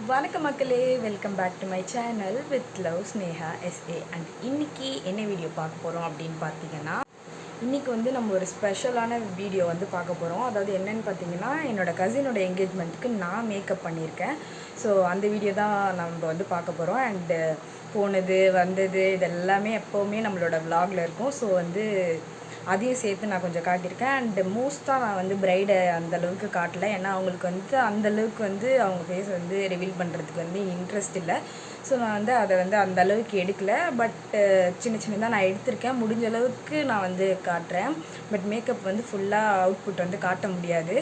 வணக்கம் மக்களே, welcome back to my channel with love Sneha SA. And இன்றைக்கி என்ன வீடியோ பார்க்க போகிறோம் அப்படின்னு பார்த்தீங்கன்னா, இன்றைக்கி வந்து நம்ம ஒரு ஸ்பெஷலான வீடியோ வந்து பார்க்க போகிறோம். அதாவது என்னென்னு பார்த்தீங்கன்னா, என்னோடய கசினோட என்கேஜ்மெண்ட்டுக்கு நான் மேக்கப் பண்ணியிருக்கேன். ஸோ அந்த வீடியோ தான் நம்ம வந்து பார்க்க போகிறோம். அண்டு போனது வந்தது இதெல்லாமே எப்போவுமே நம்மளோட விலாகில் இருக்கும். ஸோ வந்து அதையும் சேர்த்து நான் கொஞ்சம் காட்டியிருக்கேன். அண்டு மோஸ்ட்டாக நான் வந்து பிரைடை அந்தளவுக்கு காட்டலை. ஏன்னா அவங்களுக்கு வந்து அந்தளவுக்கு வந்து அவங்க ஃபேஸ் வந்து ரிவீல் பண்ணுறதுக்கு வந்து இன்ட்ரெஸ்ட் இல்லை. ஸோ நான் வந்து அதை வந்து அந்தளவுக்கு எடுக்கலை. பட் சின்ன சின்னதாக நான் எடுத்திருக்கேன். முடிஞ்ச அளவுக்கு நான் வந்து காட்டுறேன். பட் மேக்கப் வந்து ஃபுல்லாக அவுட்புட் வந்து காட்ட முடியாது.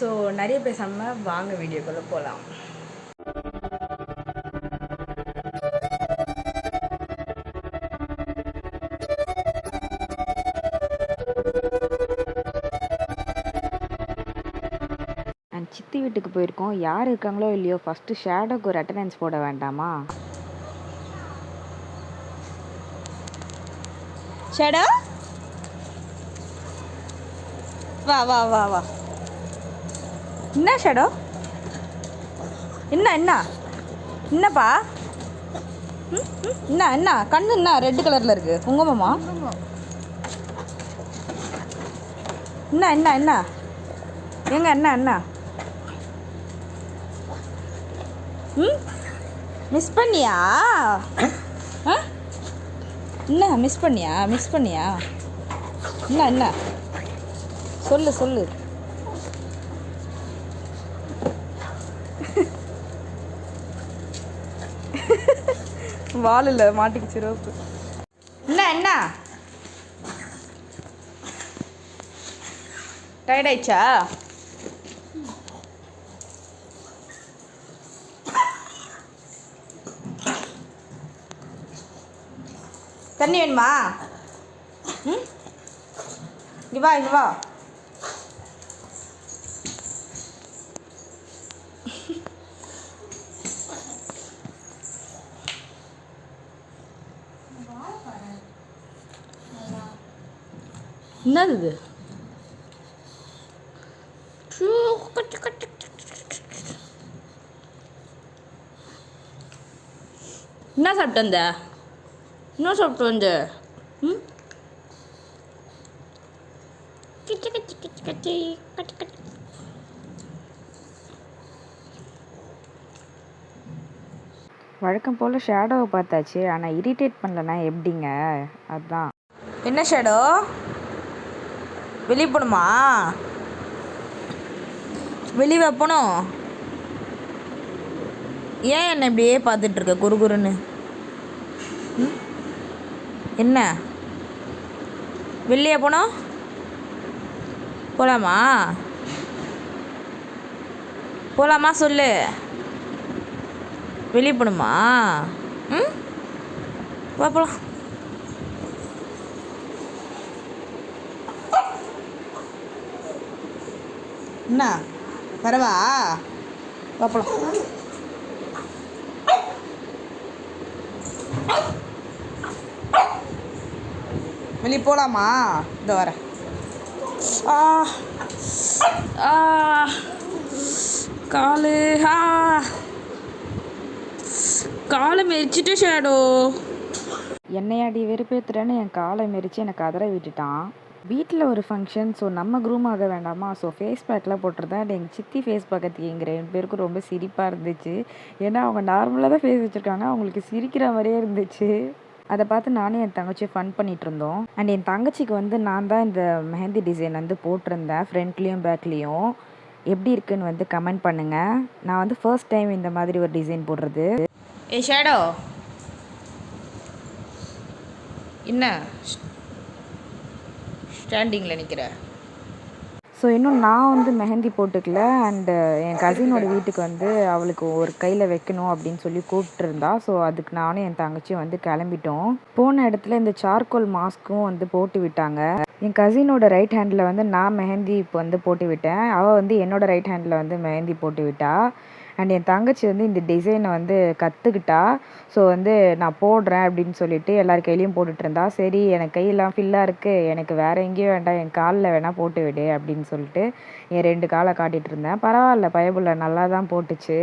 ஸோ நிறைய பேசாமல் வாங்க வீடியோக்குள்ளே போகலாம். அண்ட் சித்தி வீட்டுக்கு போயிருக்கோம். யார் இருக்காங்களோ இல்லையோ, ஃபஸ்ட்டு ஷேடோக்கு ஒரு அட்டண்டன்ஸ் போட வேண்டாமா? ஷேடோ வா வா வா வா. என்ன ஷேடோ? என்ன என்னப்பா? என்ன கண்ணு என்ன ரெட் கலரில் இருக்குது? குங்குமமா? என்ன எங்க என்ன மிஸ் பண்ணியா? என்ன மிஸ் பண்ணியா? என்ன சொல்லு. வாலில் மாட்டிக்கிச்சு ரோப்பு. என்ன டயர்ட் ஆயிடுச்சா? தண்ணி வேணுமா? இங்க வா. என்னது இது? என்ன சாப்பிட்டு வந்த? வழக்கம் போல் ஷேடோவை பார்த்தாச்சு. ஆனால் இரிட்டேட் பண்ணலன்னா எப்படிங்க? அதுதான். என்ன ஷேடோ, வெளியே போகணுமா? வெளியே போகணும். ஏன் என்ன இப்படியே பார்த்துட்ருக்க குறுகுறுன்னு? என்ன வெளியே போனோம்? போகலாமா சொல்லு. வெளியே போகணுமா? வா போகலாம். என்ன வரவா? வா போகலாம். வெளியே போகலாமா? இந்த வரேன். காலை மெரிச்சிட்டு ஷேடோ. என்னையாடி வெறுப்பேற்றுறேன்னு என் காலை மெரிச்சு எனக்கு அதர விட்டுட்டான். வீட்டில் ஒரு ஃபங்க்ஷன். ஸோ நம்ம க்ரூம் ஆக வேண்டாமா? ஸோ ஃபேஸ் பேக்லாம் போட்டிருந்தேன். அண்ட் எங்கள் சித்தி ஃபேஸ் பார்க்கறதுக்கு எங்கள் 2 பேருக்கும் ரொம்ப சிரிப்பாக இருந்துச்சு. ஏன்னா அவங்க நார்மலாக தான் ஃபேஸ் வச்சுருக்காங்க. அவங்களுக்கு சிரிக்கிற மாதிரியே இருந்துச்சு. அதை பார்த்து நானும் என் தங்கச்சியை ஃபன் பண்ணிகிட்டு இருந்தோம். அண்ட் என் தங்கச்சிக்கு வந்து நான் தான் இந்த மெஹந்தி டிசைன் வந்து போட்டிருந்தேன், ஃப்ரண்ட்லேயும் பேக்லேயும். எப்படி இருக்குன்னு வந்து கமெண்ட் பண்ணுங்கள். நான் வந்து ஃபர்ஸ்ட் டைம் இந்த மாதிரி ஒரு டிசைன் போடுறது. ஷேடோ என்ன ஸ்டாண்டிங்கில் நிற்கிற? ஸோ இன்னும் நான் வந்து மெஹந்தி போட்டுக்கல. அண்டு என் கசினோட வீட்டுக்கு வந்து அவளுக்கு ஒரு கையில் வைக்கணும் அப்படின்னு சொல்லி கூப்பிட்டுருந்தா. ஸோ அதுக்கு நானும் என் தங்கச்சியும் வந்து கிளம்பிட்டோம். போன இடத்துல இந்த சார்கோல் மாஸ்க்கும் வந்து போட்டு விட்டாங்க. என் கசினோட ரைட் ஹேண்டில் வந்து நான் மெஹந்தி இப்போ வந்து போட்டு விட்டேன். அவள் வந்து என்னோடய ரைட் ஹேண்டில் வந்து மெஹந்தி போட்டு விட்டா. அண்ட் என் தங்கச்சி வந்து இந்த டிசைனை வந்து கற்றுக்கிட்டா. ஸோ வந்து நான் போடுறேன் அப்படின்னு சொல்லிட்டு எல்லார் கையிலையும் போட்டுட்ருந்தா. சரி, எனக்கு கையெல்லாம் ஃபில்லாக இருக்குது, எனக்கு வேறு எங்கேயும் வேண்டாம், என் காலில் வேணால் போட்டு விடு அப்படின்னு சொல்லிட்டு என் 2 காலை காட்டிகிட்டு இருந்தேன். பரவாயில்ல, பயபுள்ள நல்லா தான் போட்டுச்சு.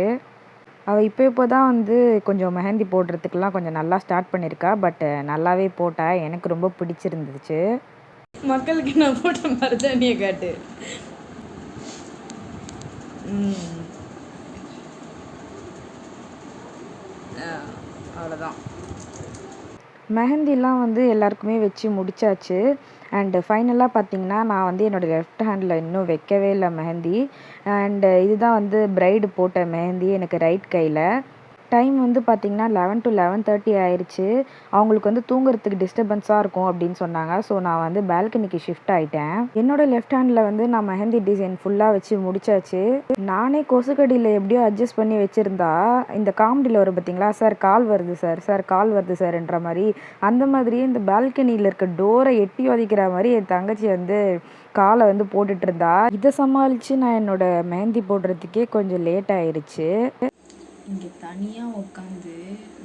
அவள் இப்போ தான் வந்து கொஞ்சம் மெஹந்தி போடுறதுக்கெலாம் கொஞ்சம் நல்லா ஸ்டார்ட் பண்ணியிருக்கா. பட் நல்லாவே போட்டா. எனக்கு ரொம்ப பிடிச்சிருந்துச்சு. மக்களுக்கு நான் போட்ட மருதாணியை காட்டு. அவ்வளோதான். மெஹந்திலாம் வந்து எல்லாருக்குமே வச்சு முடிச்சாச்சு. அண்டு ஃபைனலாக பார்த்தீங்கன்னா, நான் வந்து என்னோடய லெஃப்ட் ஹேண்டில் இன்னும் வைக்கவே இல்லை மெஹந்தி. இதுதான் வந்து பிரைடு போட்ட மெஹந்தி எனக்கு ரைட் கையில். டைம் வந்து பார்த்தீங்கன்னா 11 to 11:30 ஆயிடுச்சு. அவங்களுக்கு வந்து தூங்குறதுக்கு டிஸ்டர்பன்ஸாக இருக்கும் அப்படின்னு சொன்னாங்க. ஸோ நான் வந்து பால்கனிக்கு ஷிஃப்ட் ஆகிட்டேன். என்னோட லெஃப்ட் ஹேண்டில் வந்து நான் மெஹந்தி டிசைன் ஃபுல்லாக வச்சு முடிச்சாச்சு. நானே கொசுக்கடியில் எப்படியோ அட்ஜஸ்ட் பண்ணி வச்சுருந்தா, இந்த காமெடியில் வரும் பார்த்தீங்களா, சார் கால் வருது சார், சார் கால் வருது சார்ன்ற மாதிரி, அந்த மாதிரியே இந்த பால்கனியில் இருக்க டோரை எட்டி உதைக்கிற மாதிரி என் தங்கச்சி வந்து காலை வந்து போட்டுட்டு இருந்தா. இதை சமாளித்து நான் என்னோட மெஹந்தி போடுறதுக்கே கொஞ்சம் லேட் ஆயிடுச்சு. இங்கே தனியாக உட்காந்து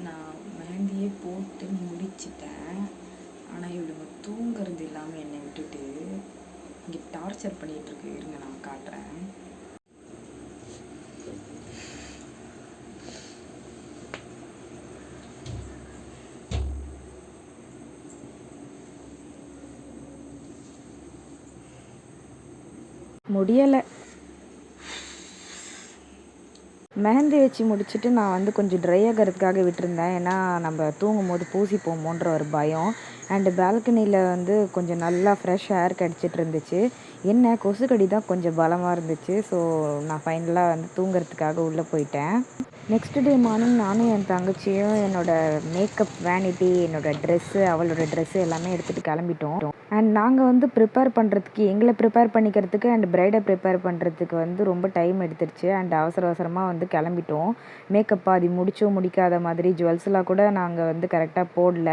நான் மெஹந்தியே போட்டு முடிச்சிட்டேன். ஆனால் இவளுங்க தூங்குறது இல்லாமல் என்னை விட்டுட்டு இங்கே டார்ச்சர் பண்ணிகிட்ருக்கு. இருங்க நான் காட்டுறேன். முடியலை. மெஹந்தி வச்சு முடிச்சுட்டு நான் வந்து கொஞ்சம் ட்ரை ஆகிறதுக்காக விட்டுருந்தேன். ஏன்னா நம்ம தூங்கும்போது பூசி போமோன்ற ஒரு பயம். அண்டு பால்கனியில் வந்து கொஞ்சம் நல்லா ஃப்ரெஷ் ஏர் கிடச்சிட்டு இருந்துச்சு. என்ன கொசுக்கடி தான் கொஞ்சம் பலமாக இருந்துச்சு. ஸோ நான் ஃபைனலாக வந்து தூங்குறதுக்காக உள்ளே போயிட்டேன். நெக்ஸ்ட் டே மார்னிங் நானும் என் தங்கச்சியும் என்னோடய மேக்கப் வேனிட்டி, என்னோடய ட்ரெஸ்ஸு, அவளோட ட்ரெஸ்ஸு எல்லாமே எடுத்துகிட்டு கிளம்பிட்டோம். அண்ட் நாங்கள் வந்து ப்ரிப்பேர் பண்ணுறதுக்கு, எங்களை ப்ரிப்பேர் பண்ணிக்கிறதுக்கு அண்ட் ப்ரைடை ப்ரிப்பேர் பண்ணுறதுக்கு வந்து ரொம்ப டைம் எடுத்துருச்சு. அண்ட் அவசர அவசரமாக வந்து கிளம்பிட்டோம். மேக்கப் பாதி முடிச்சோ முடிக்காத மாதிரி ஜுவல்ஸ்லாம் கூட நாங்கள் வந்து கரெக்டாக போடல.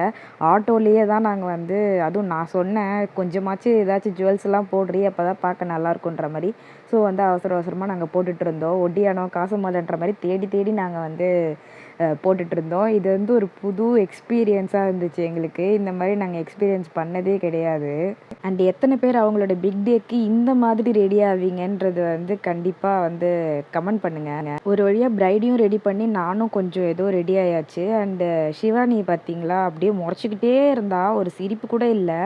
ஆட்டோலேயே தான் நாங்கள் வந்து, அதுவும் நான் சொன்னேன் கொஞ்சமாச்சும் ஏதாச்சும் ஜுவல்ஸ்லாம் போடுறி, அப்போ தான் பார்க்க நல்லாயிருக்குன்ற மாதிரி. ஸோ வந்து அவசர அவசரமாக நாங்கள் போட்டுட்டு இருந்தோம். ஒட்டியானம் காசு மாலைன்ற மாதிரி தேடி தேடி நாங்கள் வந்து போட்டுட்ருந்தோம். இது வந்து ஒரு புது எக்ஸ்பீரியன்ஸாக இருந்துச்சு எங்களுக்கு. இந்த மாதிரி நாங்கள் எக்ஸ்பீரியன்ஸ் பண்ணதே கிடையாது. அண்ட் எத்தனை பேர் அவங்களோட பிக் டேக்கு இந்த மாதிரி ரெடி ஆவீங்கன்றது வந்து கண்டிப்பாக வந்து கமெண்ட் பண்ணுங்கள். ஒரு வழியாக ப்ரைடையும் ரெடி பண்ணி நானும் கொஞ்சம் ஏதோ ரெடி ஆயாச்சு. அண்டு சிவானி பார்த்தீங்களா, அப்படியே முறைச்சிக்கிட்டே இருந்தா, ஒரு சிரிப்பு கூட இல்லை.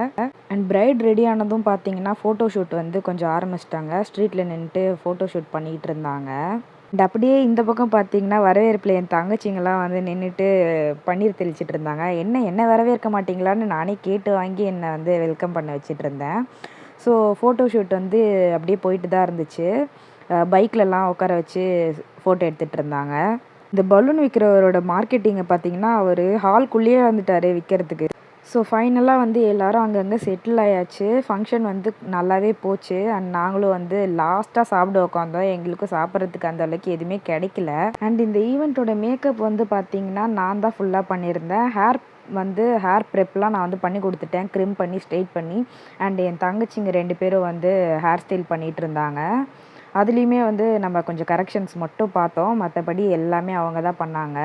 அண்ட் ப்ரைட் ரெடி ஆனதும் பார்த்தீங்கன்னா ஃபோட்டோ ஷூட் வந்து கொஞ்சம் ஆரம்பிச்சிட்டாங்க. ஸ்ட்ரீட்டில் நின்றுட்டு ஃபோட்டோ ஷூட் பண்ணிகிட்டு இருந்தாங்க. அண்ட் அப்படியே இந்த பக்கம் பார்த்தீங்கன்னா வரவேற்பில் என் தங்கச்சிங்கெல்லாம் வந்து நின்றுட்டு பன்னீர் தெளிச்சிட்டு இருந்தாங்க. என்ன வரவேற்க மாட்டிங்களான்னு நானே கேட்டு வாங்கி என்னை வந்து வெல்கம் பண்ண வச்சுட்டு இருந்தேன். ஸோ ஃபோட்டோ ஷூட் வந்து அப்படியே போயிட்டு தான் இருந்துச்சு. பைக்லலாம் உட்கார வச்சு ஃபோட்டோ எடுத்துகிட்டு இருந்தாங்க. இந்த பலூன் விற்கிறவரோட மார்க்கெட்டிங்கை பார்த்தீங்கன்னா அவர் ஹால்குள்ளேயே வந்துட்டார் விற்கிறதுக்கு. ஸோ ஃபைனலாக வந்து எல்லோரும் அங்கங்கே செட்டில் ஆயாச்சு. ஃபங்க்ஷன் வந்து நல்லாவே போச்சு. அண்ட் நாங்களும் வந்து லாஸ்ட்டாக சாப்பிட உட்காந்தோம். எங்களுக்கும் சாப்பிட்றதுக்கு அந்த அளவுக்கு எதுவுமே கிடைக்கல. அண்ட் இந்த ஈவெண்ட்டோட மேக்கப் வந்து பார்த்திங்கன்னா நான் தான் ஃபுல்லாக பண்ணியிருந்தேன். ஹேர் ப்ரெப்லாம் நான் வந்து பண்ணி கொடுத்துட்டேன். க்ரிம் பண்ணி ஸ்ட்ரெயிட் பண்ணி. அண்ட் என் தங்கச்சிங்க 2 பேரும் வந்து ஹேர் ஸ்டைல் பண்ணிகிட்டு இருந்தாங்க. அதுலேயுமே வந்து நம்ம கொஞ்சம் கரெக்ஷன்ஸ் மட்டும் பார்த்தோம். மற்றபடி எல்லாமே அவங்க தான் பண்ணாங்க.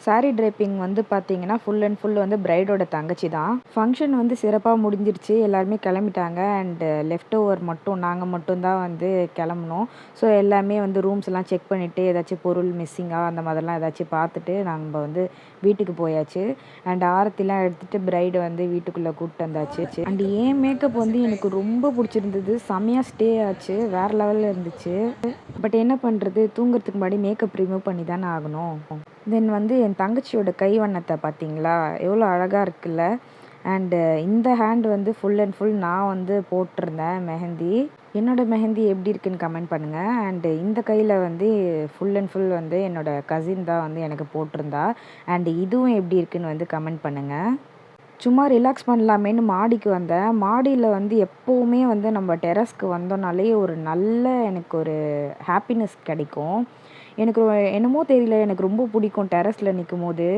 சாரீ ட்ரைப்பிங் வந்து பார்த்தீங்கன்னா ஃபுல் அண்ட் ஃபுல் வந்து பிரைடோட தங்கச்சி தான். ஃபங்க்ஷன் வந்து சிறப்பாக முடிஞ்சிருச்சு. எல்லாருமே கிளம்பிட்டாங்க. அண்டு லெஃப்ட் ஓவர் மட்டும் நாங்கள் மட்டும்தான் வந்து கிளம்புனோம். ஸோ எல்லாமே வந்து ரூம்ஸ் எல்லாம் செக் பண்ணிவிட்டு ஏதாச்சும் பொருள் மிஸ்ஸிங்காக அந்த மாதிரிலாம் ஏதாச்சும் பார்த்துட்டு நம்ம வந்து வீட்டுக்கு போயாச்சு. அண்ட் ஆரத்திலாம் எடுத்துகிட்டு பிரைடை வந்து வீட்டுக்குள்ளே கூப்பிட்டு வந்தாச்சு. அண்ட் ஏன் மேக்கப் வந்து எனக்கு ரொம்ப பிடிச்சிருந்தது. செம்மையாக ஸ்டே ஆச்சு. வேறு லெவலில் இருந்துச்சு. பட் என்ன பண்ணுறது, தூங்குறதுக்கு முன்னாடி மேக்கப் ரிமூவ் பண்ணி தானே ஆகணும். தென் வந்து என் தங்கச்சியோட கை வண்ணத்தை பார்த்தீங்களா, எவ்வளோ அழகாக இருக்குல்ல. அண்டு இந்த ஹேண்ட் வந்து ஃபுல் அண்ட் ஃபுல் நான் வந்து போட்டிருந்தேன் மெஹந்தி. என்னோடய மெஹந்தி எப்படி இருக்குன்னு கமெண்ட் பண்ணுங்கள். அண்டு இந்த கையில் வந்து ஃபுல் அண்ட் ஃபுல் வந்து என்னோடய கசின் தான் வந்து எனக்கு போட்டிருந்தா. அண்டு இதுவும் எப்படி இருக்குன்னு வந்து கமெண்ட் பண்ணுங்கள். சும்மா ரிலாக்ஸ் பண்ணலாமேன்னு மாடிக்கு வந்தேன். மாடியில் வந்து எப்போவுமே வந்து நம்ம டெரஸ்க்கு வந்தோம்னாலே ஒரு நல்ல எனக்கு ஒரு ஹாப்பினஸ் கிடைக்கும். எனக்கு என்னமோ தெரியல, எனக்கு ரொம்ப பிடிக்கும் டெரஸில் நிற்கும்போது.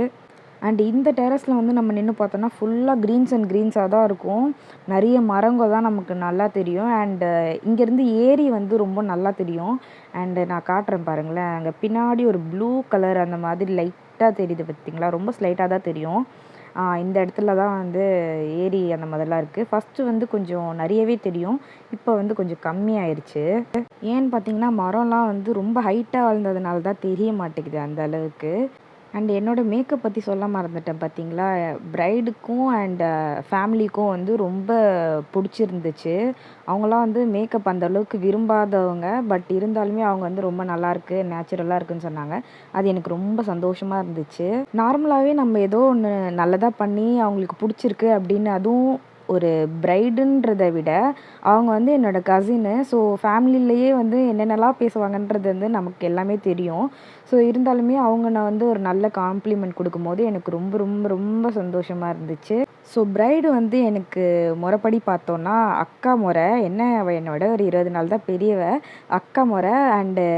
அண்ட் இந்த டெரஸில் வந்து நம்ம நின்று பார்த்தோன்னா ஃபுல்லாக க்ரீன்ஸ் அண்ட் க்ரீன்ஸாக தான் இருக்கும். நிறைய மரங்கள் தான் நமக்கு நல்லா தெரியும். அண்டு இங்கேருந்து ஏரி வந்து ரொம்ப நல்லா தெரியும். அண்டு நான் காட்டுறேன் பாருங்களேன். அங்கே பின்னாடி ஒரு ப்ளூ கலர் அந்த மாதிரி லைட்டாக தெரியுது பார்த்தீங்களா, ரொம்ப ஸ்லைட்டாக தான் தெரியும். இந்த இடத்துல தான் வந்து ஏரி அந்த மாதிரிலாம் இருக்குது. ஃபஸ்ட்டு வந்து கொஞ்சம் நிறையவே தெரியும், இப்போ வந்து கொஞ்சம் கம்மியாயிருச்சு. ஏன்னு பார்த்தீங்கன்னா மரம்லாம் வந்து ரொம்ப ஹைட்டாக வளர்ந்ததுனால தான் தெரிய மாட்டேங்குது அந்த அளவுக்கு. அண்ட் என்னோடய மேக்கப் பற்றி சொல்ல மறந்துட்டேன் பார்த்தீங்களா. ப்ரைடுக்கும் அண்ட் ஃபேமிலிக்கும் வந்து ரொம்ப பிடிச்சிருந்துச்சு. அவங்களாம் வந்து மேக்கப் அந்த அளவுக்கு விரும்பாதவங்க. பட் இருந்தாலுமே அவங்க வந்து ரொம்ப நல்லாயிருக்கு, நேச்சுரலாக இருக்குன்னு சொன்னாங்க. அது எனக்கு ரொம்ப சந்தோஷமாக இருந்துச்சு. நார்மலாகவே நம்ம ஏதோ ஒன்று நல்லதாக பண்ணி அவங்களுக்கு பிடிச்சிருக்கு அப்படின்னு, அதுவும் ஒரு ப்ரைடுன்றதை விட அவங்க வந்து என்னோடய கசின்னு. ஸோ ஃபேமிலிலேயே வந்து என்னென்னலாம் பேசுவாங்கன்றது வந்து நமக்கு எல்லாமே தெரியும். ஸோ இருந்தாலுமே அவங்க நான் வந்து ஒரு நல்ல காம்ப்ளிமெண்ட் கொடுக்கும்போது எனக்கு ரொம்ப ரொம்ப ரொம்ப சந்தோஷமாக இருந்துச்சு. ஸோ ப்ரைடு வந்து எனக்கு முறைப்படி பார்த்தோன்னா அக்கா முறை. என்ன, அவள் என்னோட ஒரு 20 நாள் தான் பெரியவ. அக்கா முறை. அண்டு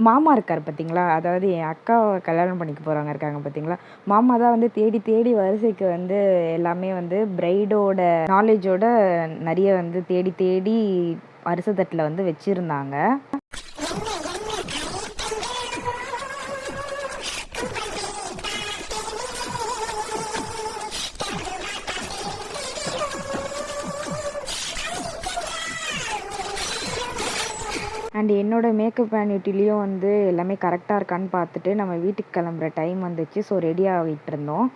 மாமா இருக்கார் பார்த்தீங்களா, அதாவது என் அக்காவை கல்யாணம் பண்ணிக்க போகிறவங்க இருக்காங்க பார்த்தீங்களா, மாமா தான் வந்து தேடி தேடி வரிசைக்கு வந்து எல்லாமே வந்து ப்ரைடோட நாலேஜோட நிறைய வந்து தேடி தேடி வரிசை தட்டில் வந்து வச்சுருந்தாங்க. அண்ட் என்னோடய மேக்கப் வேனிட்டிலையும் வந்து எல்லாமே கரெக்டாக இருக்கான்னு பார்த்துட்டு நம்ம வீட்டுக்கு கிளம்புற டைம் வந்துச்சு. ஸோ ரெடி ஆகிட்டு இருந்தோம்.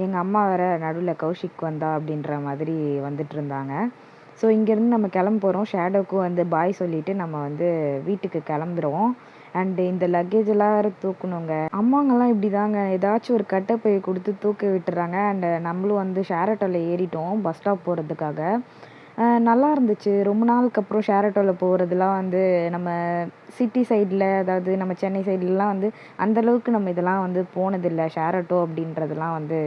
எங்கள் அம்மா வேறு நடுவில் கௌஷிக் வந்தா அப்படின்ற மாதிரி வந்துட்டு இருந்தாங்க. ஸோ இங்கேருந்து நம்ம கிளம்ப போகிறோம். ஷேடோவுக்கும் வந்து பாய் சொல்லிவிட்டு நம்ம வந்து வீட்டுக்கு கிளம்புறோம். அண்டு இந்த லக்கேஜ் எல்லாம் வேறு தூக்கணுங்க. அம்மாங்கெல்லாம் இப்படி தாங்க, ஏதாச்சும் ஒரு கட்டைப்பை கொடுத்து தூக்க விட்டுறாங்க. அண்டு நம்மளும் வந்து ஷேர் ஆட்டோவில் ஏறிட்டோம் பஸ் ஸ்டாப் போகிறதுக்காக. நல்லா இருந்துச்சு. ரொம்ப நாளுக்கு அப்புறம் ஷேர் ஆட்டோவில் போகிறதுலாம் வந்து நம்ம சிட்டி சைடில், அதாவது நம்ம சென்னை சைட்லலாம் வந்து அந்தளவுக்கு நம்ம இதெல்லாம் வந்து போனதில்லை. ஷேர் ஆட்டோ அப்படின்றதெல்லாம் வந்து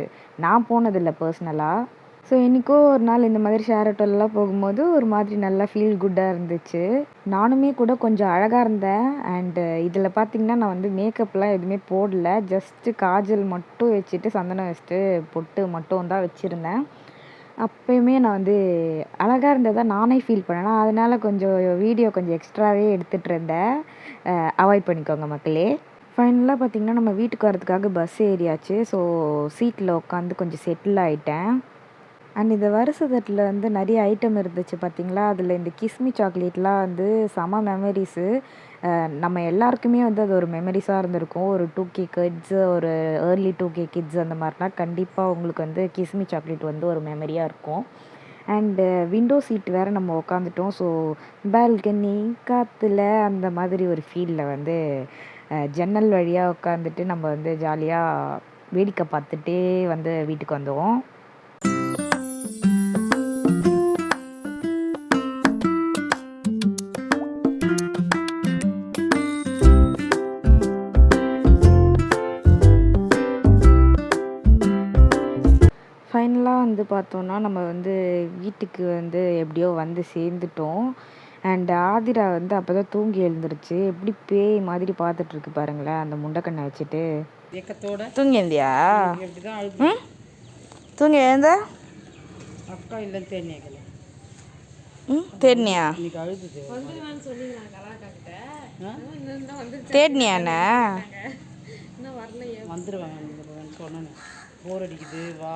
நான் போனதில்லை பர்சனலாக. ஸோ என்றைக்கோ ஒரு நாள் இந்த மாதிரி ஷேர் ஆட்டோலலாம் போகும்போது ஒரு மாதிரி நல்லா ஃபீல் குட்டாக இருந்துச்சு. நானுமே கூட கொஞ்சம் அழகாக இருந்தேன். அண்டு இதில் பார்த்திங்கன்னா நான் வந்து மேக்கப்லாம் எதுவுமே போடல. ஜஸ்ட்டு காஜல் மட்டும் வச்சுட்டு சந்தனம் வச்சுட்டு பொட்டு மட்டும் தான் வச்சுருந்தேன். அப்பயுமே நான் வந்து அழகாக இருந்ததா நானே ஃபீல் பண்ணேன். அதனால் கொஞ்சம் வீடியோ கொஞ்சம் எக்ஸ்ட்ராவே எடுத்துகிட்டு இருந்தேன். அவாய்ட் பண்ணிக்கோங்க மக்களே. ஃபைனலாக பார்த்திங்கன்னா நம்ம வீட்டுக்கு வரதுக்காக பஸ் ஏறியாச்சு. ஸோ சீட்டில் உட்காந்து கொஞ்சம் செட்டில் ஆகிட்டேன். அண்ட் இந்த வரிசை தட்டில் வந்து நிறைய ஐட்டம் இருந்துச்சு பார்த்தீங்களா. அதில் இந்த கிஸ்மி சாக்லேட்லாம் வந்து செம மெமரிஸு. நம்ம எல்லாருக்குமே வந்து அது ஒரு மெமரிஸாக இருந்திருக்கும். ஒரு 2K கிட்ஸு, ஒரு ஏர்லி 2K கிட்ஸ் அந்த மாதிரிலாம் கண்டிப்பாக உங்களுக்கு வந்து கிஸ்மி சாக்லேட் வந்து ஒரு மெமரியாக இருக்கும். அண்டு விண்டோ சீட் வேறு நம்ம உட்காந்துட்டோம். ஸோ பால்கனி காற்றுல அந்த மாதிரி ஒரு ஃபீலில் வந்து ஜன்னல் வழியாக உட்காந்துட்டு நம்ம வந்து ஜாலியாக வேடிக்கை பார்த்துட்டே வந்து வீட்டுக்கு வந்தோம். ஃபைனலாக வந்து பார்த்தோன்னா நம்ம வந்து வீட்டுக்கு வந்து எப்படியோ வந்து சேர்ந்துட்டோம். அண்ட் ஆதிரா வந்து அப்போ தான் தூங்கி எழுந்துருச்சு. எப்படி பேய் மாதிரி பார்த்துட்ருக்கு பாருங்களேன் அந்த முண்டக்கண்ணை வச்சுட்டு. தூங்கி எழுந்தியா? தூங்கி எழுந்த அக்கா இல்லை தேர்னியா? தேர்னியா தேர்னியாண்ணா வந்துடுவேன் சொன்னேன். போர் அடிக்குது வா.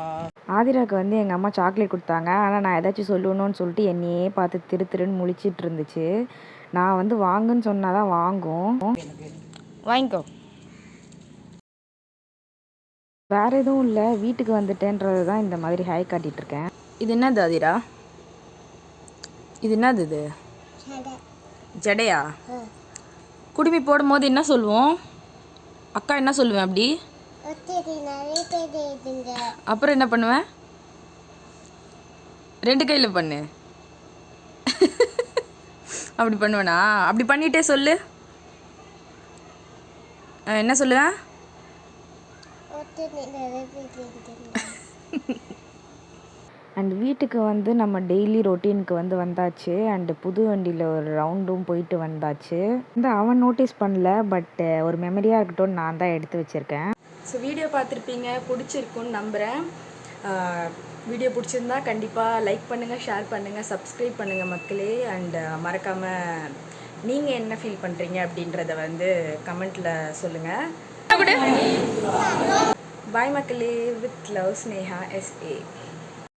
ஆதிராவுக்கு வந்து எங்கள் அம்மா சாக்லேட் கொடுத்தாங்க. ஆனால் நான் ஏதாச்சும் சொல்லணும்னு சொல்லிட்டு என்னையே பார்த்து திரு திருன்னு முழிச்சிட்டு இருந்துச்சு. நான் வந்து வாங்குன்னு சொன்னால் தான் வாங்கும். வாங்கிக்கோ. வேறு எதுவும் இல்லை, வீட்டுக்கு வந்துட்டேன்றது தான் இந்த மாதிரி ஹாய் காட்டிகிட்ருக்கேன். இது என்னது ஆதிரா? இது என்னது? இது ஜடையா? குடுமி போடும்போது என்ன சொல்லுவோம்? அக்கா என்ன சொல்லுவேன் அப்படி? அப்புறம் என்ன பண்ணுவேன்? 2 கையில் பண்ணு. அப்படி பண்ணுவேனா? அப்படி பண்ணிட்டே சொல்லு. என்ன சொல்லுவேன்? அண்ட் வீட்டுக்கு வந்து நம்ம டெய்லி ரொட்டீனுக்கு வந்து வந்தாச்சு. அண்டு புது வண்டியில் ஒரு ரவுண்டும் போயிட்டு வந்தாச்சு. வந்து அவன் நோட்டீஸ் பண்ணல, பட் ஒரு மெமரியாக இருக்கட்டும்னு நான் தான் எடுத்து வச்சுருக்கேன். ஸோ வீடியோ பார்த்துருப்பீங்க, பிடிச்சிருக்குன்னு நம்புகிறேன். வீடியோ பிடிச்சிருந்தா கண்டிப்பாக லைக் பண்ணுங்கள், ஷேர் பண்ணுங்கள், சப்ஸ்கிரைப் பண்ணுங்கள் மக்களே. அண்ட் மறக்காமல் நீங்கள் என்ன ஃபீல் பண்ணுறீங்க அப்படின்றத வந்து கமெண்ட்டில் சொல்லுங்கள். பாய் மக்களே. With love Sneha SA.